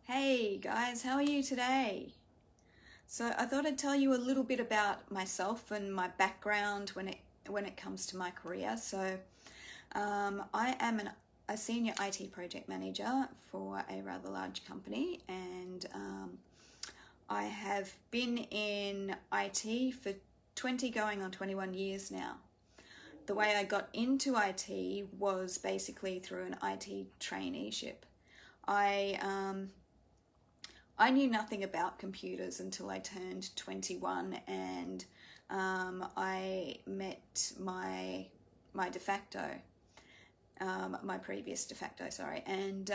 Hey guys, how are you today? So I thought I'd tell you a little bit about myself and my background when it comes to my career. I am a senior IT project manager for a rather large company, and I have been in IT for 20 going on 21 years now. The way I got into IT was basically through an IT traineeship. I knew nothing about computers until I turned 21, and I met my de facto, my previous de facto, sorry, and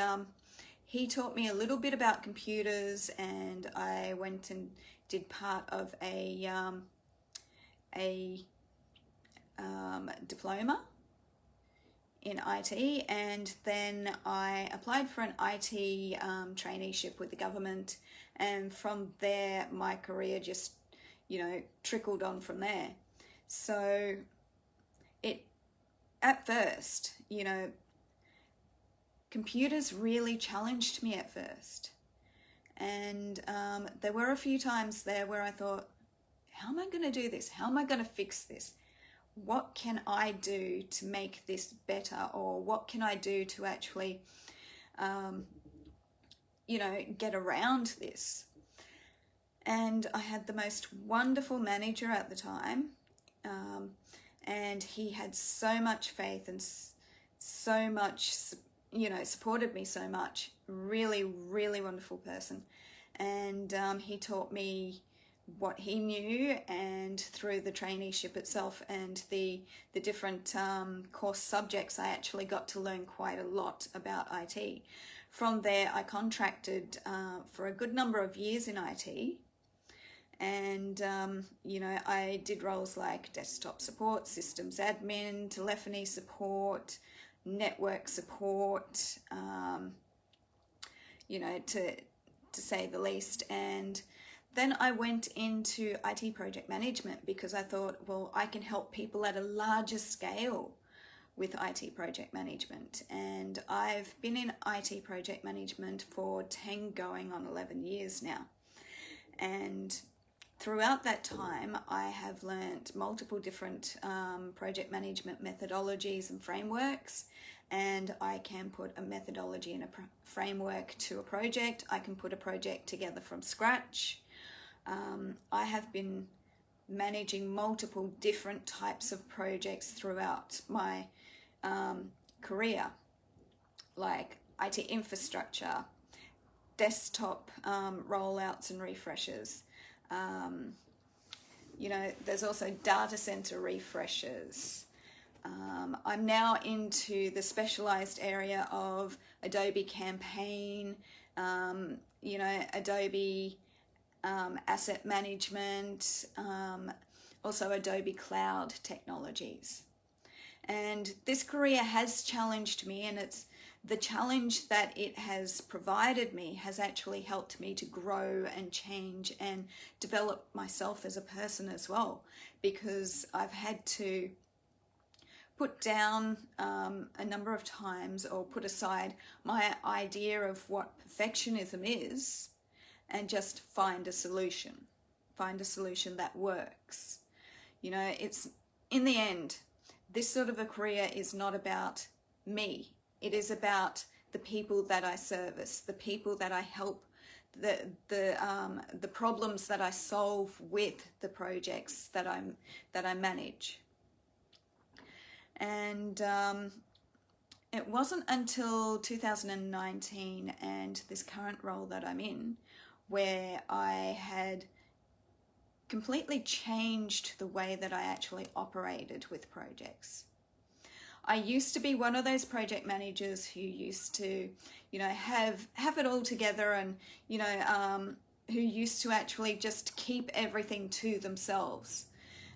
he taught me a little bit about computers, and I went and did part of a diploma in IT, and then I applied for an IT traineeship with the government, and from there my career just trickled on from there. So at first, computers really challenged me at first, and there were a few times there where I thought, how am I going to do this? How am I going to fix this? What can I do to make this better? Or what can I do to actually, get around this? And I had the most wonderful manager at the time, and he had so much faith and so much, supported me so much. Really, really wonderful person. And he taught me what he knew, and through the traineeship itself and the different course subjects, I actually got to learn quite a lot about IT. From there, I contracted for a good number of years in IT, and I did roles like desktop support, systems admin, telephony support, network support, to say the least. And then I went into IT project management because I thought, well, I can help people at a larger scale with IT project management. And I've been in IT project management for 10 going on 11 years now. And throughout that time, I have learnt multiple different project management methodologies and frameworks. And I can put a methodology and a framework to a project. I can put a project together from scratch. I have been managing multiple different types of projects throughout my career, like IT infrastructure, desktop rollouts and refreshes. There's also data center refreshes. I'm now into the specialized area of Adobe Campaign, Adobe asset management, also Adobe Cloud technologies. And this career has challenged me, and it's the challenge that it has provided me has actually helped me to grow and change and develop myself as a person as well, because I've had to put down a number of times, or put aside my idea of what perfectionism is, and just find a solution that works. It's, in the end, this sort of a career is not about me. It is about the people that I service, the people that I help, the problems that I solve with the projects that I manage. And it wasn't until 2019 and this current role that I'm in where I had completely changed the way that I actually operated with projects. I used to be one of those project managers who used to, have it all together, and, who used to actually just keep everything to themselves.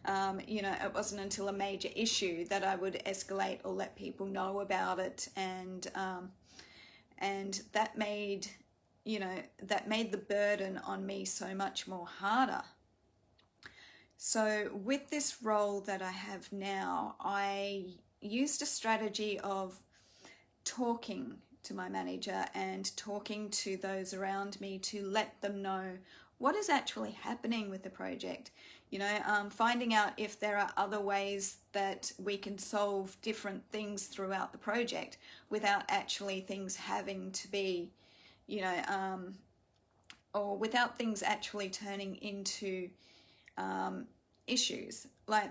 It wasn't until a major issue that I would escalate or let people know about it, and that made the burden on me so much more harder. So with this role that I have now, I used a strategy of talking to my manager and talking to those around me to let them know what is actually happening with the project. You know, finding out if there are other ways that we can solve different things throughout the project without actually things having to be, you know, or without things actually turning into issues. Like,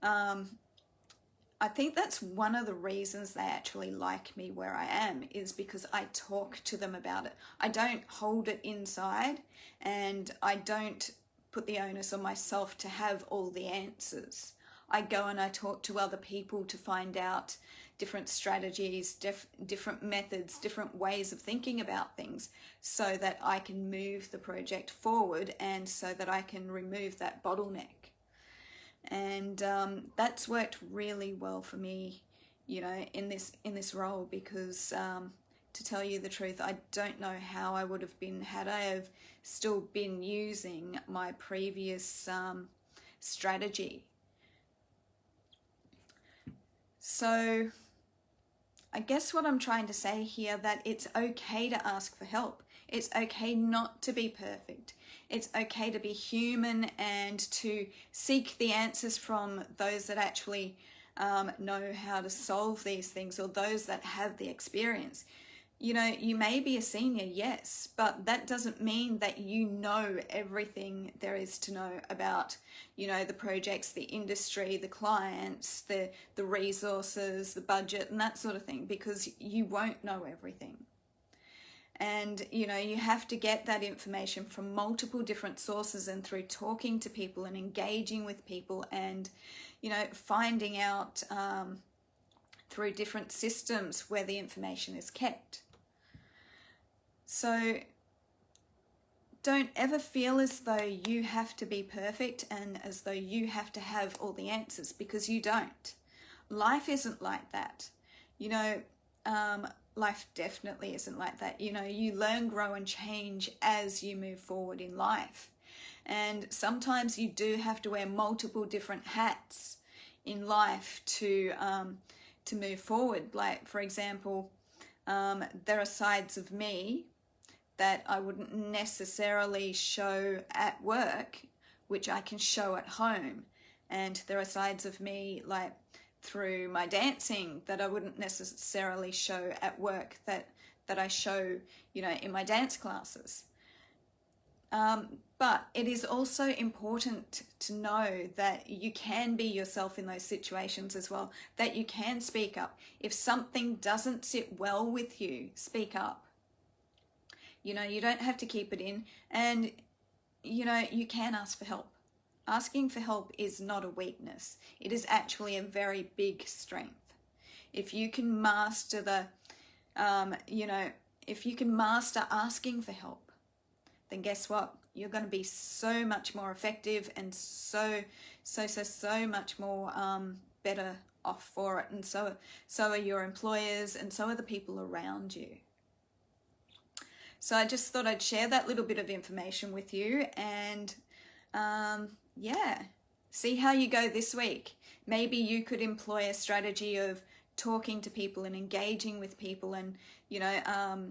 I think that's one of the reasons they actually like me where I am, is because I talk to them about it. I don't hold it inside, and I don't put the onus on myself to have all the answers. I go and I talk to other people to find out different strategies, different methods, different ways of thinking about things, so that I can move the project forward and so that I can remove that bottleneck. And that's worked really well for me, you know, in this role, because to tell you the truth, I don't know how I would have been had I have still been using my previous strategy. So I guess what I'm trying to say here, that it's okay to ask for help. It's okay not to be perfect. It's okay to be human and to seek the answers from those that actually know how to solve these things, or those that have the experience. You know, you may be a senior, yes, but that doesn't mean that you know everything there is to know about, you know, the projects, the industry, the clients, the resources, the budget, and that sort of thing, because you won't know everything. And, you know, you have to get that information from multiple different sources, and through talking to people and engaging with people, and, you know, finding out through different systems where the information is kept. So don't ever feel as though you have to be perfect and as though you have to have all the answers, because you don't. Life isn't like that. You know, life definitely isn't like that. You know, you learn, grow, and change as you move forward in life. And sometimes you do have to wear multiple different hats in life to move forward. Like, for example, there are sides of me that I wouldn't necessarily show at work, which I can show at home. And there are sides of me, like through my dancing, that I wouldn't necessarily show at work, that I show, you know, in my dance classes. But it is also important to know that you can be yourself in those situations as well, that you can speak up. If something doesn't sit well with you, speak up. You know, you don't have to keep it in, and, you know, you can ask for help. Asking for help is not a weakness. It is actually a very big strength. If you can master you know, if you can master asking for help, then guess what? You're going to be so much more effective and so much more better off for it. And so are your employers, and so are the people around you. So I just thought I'd share that little bit of information with you, and yeah, see how you go this week. Maybe you could employ a strategy of talking to people and engaging with people, and, you know,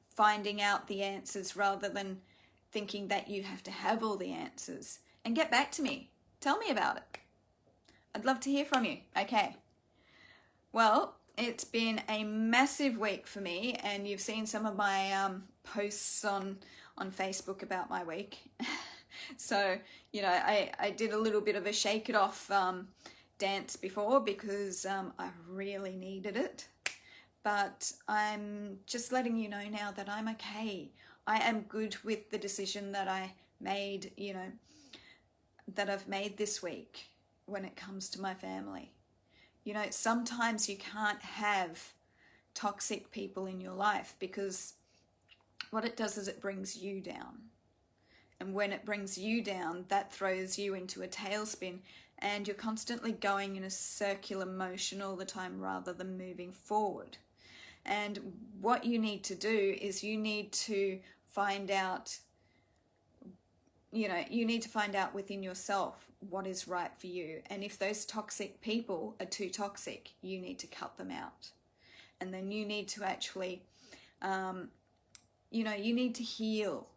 finding out the answers rather than thinking that you have to have all the answers. And get back to me. Tell me about it. I'd love to hear from you. Okay. Well, it's been a massive week for me, and you've seen some of my posts on Facebook about my week. So, you know, I did a little bit of a shake it off dance before, because I really needed it. But I'm just letting you know now that I'm okay. I am good with the decision that I made, you know, that I've made this week when it comes to my family. You know, sometimes you can't have toxic people in your life, because what it does is it brings you down. And when it brings you down, that throws you into a tailspin, and you're constantly going in a circular motion all the time rather than moving forward. And what you need to do is you need to find out, you know, you need to find out within yourself what is right for you. And if those toxic people are too toxic, you need to cut them out. And then you need to actually you know, you need to heal.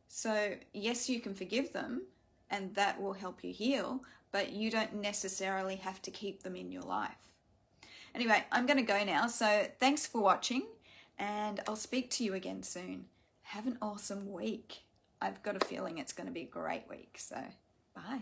So yes, you can forgive them and that will help you heal, but you don't necessarily have to keep them in your life. Anyway, I'm going to go now. So thanks for watching and I'll speak to you again soon. Have an awesome week. I've got a feeling it's going to be a great week. So bye.